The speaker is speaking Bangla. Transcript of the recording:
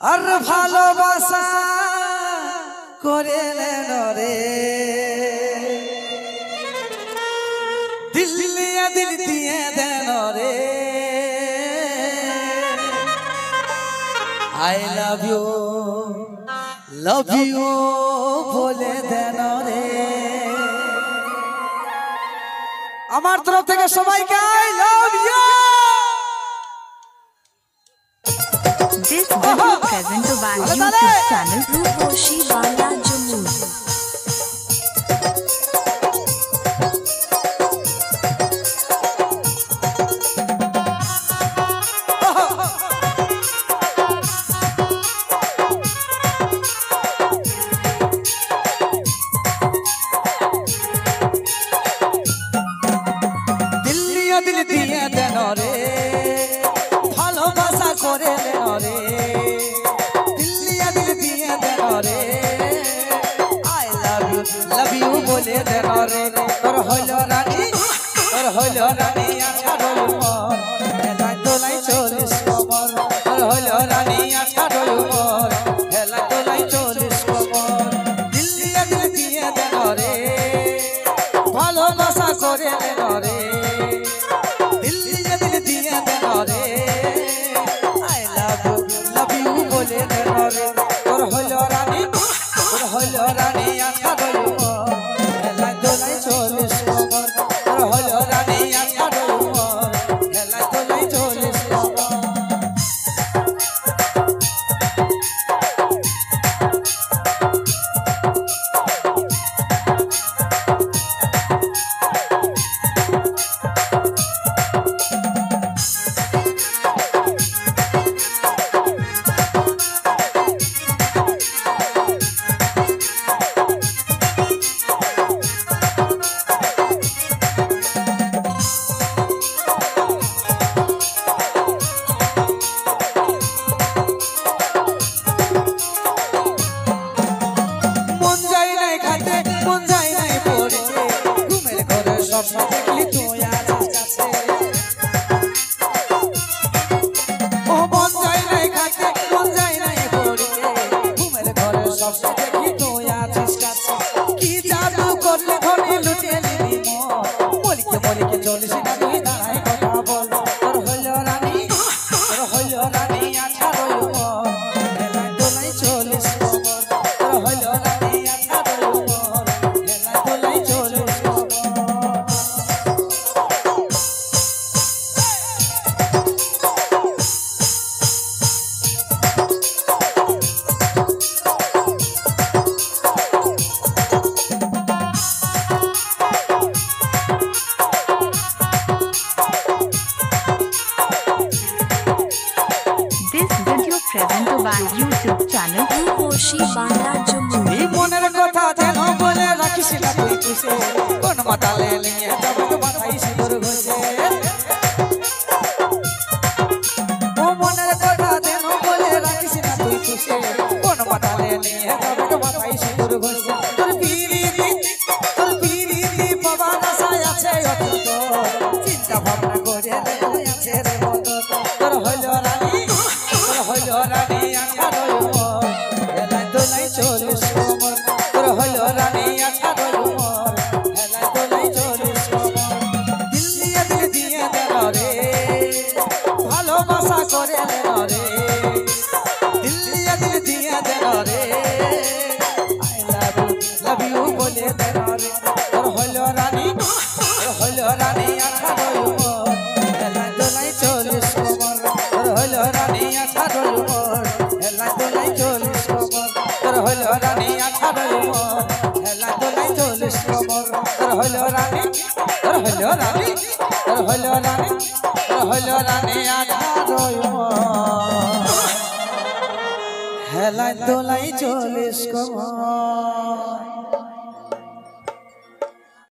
আর ভালোবাসা করে নেন রে দিল দিয়ে দেন রে আই লাভ ইউ বলে দেন রে আমার তরফ থেকে সবাইকে I love you. This video present by YouTube channel Ruposhi Bala Jammu. दिल दिए देन रे ভালোবাসা করে দেন রে দিল দিয়ে দেন রে আই লাভ ইউ বলে দেন রে তোর হইল রানী আঠারো উমর হেলাই তোলাই 40 কমর তোর হইল রানী 18 উমর হেলাই তোলাই 40 কমর দিল দিয়ে দেন রে ভালোবাসা করে দেন রে দিল দিয়ে দেন রে আই লাভ ইউ বলে দেন রে তোর হইল রানী 18 উমর হেলাই তোলাই 40 কমর তোর হইল রানী 18 উমর হেলাই তোলাই 40 কমর দেখলি তুই আছিস ও মন যায় নাই খাইতে মন যায় নাই পড়িতে ঘুমের ঘরে সব দেখলি তুই আছিস কাছে কি জাদু করলে ঘরে লুটে নিবি মলিকে চলিস না তুই দাঁড়াই কথা বল তোর হইল রানী 18 উমর হেলাই তোলাই 40 কমর তোর হইল রানী 18 উমর হেলাই তোলাই 40 কমর Present by YouTube channel Ruposhi Bala Jammu. এই মনের কথা যেন বলে রাখিস না তুই খুশি কোন মাতালে নিয়ে যাবে তো মাথায় সিঁদুর ঘষে ও মনের কথা যেন বলে রাখিস না তুই খুশি কোন মাতালে নিয়ে যাবে তো মাথায় সিঁদুর ঘষে তোর পিরিতি বাবা আশায় আছে অত চিন্তা ভাবনা করে তুই আছে রে মত তোর হইল রানী 18 উমর হেলাই তোলাই 40 কমর তোর হইল রানী 18 উমর হেলাই তোলাই 40 কমর দিল দিয়ে দেন রে ভালোবাসা করে দেন রে দিল দিয়ে দেন রে আই লাভ ইউ বলে দেন রে তোর হইল রানী 18 উমর হেলাই তোলাই 40 কমর তোর হইল রানী 18 উমর হেলাই তোলাই 40 কমর তোর হইল রানী 18 উমর হেলাই তোলাই 40 কমর তোর হইল রানী 18 উমর হেলাই তোলাই 40 কমর।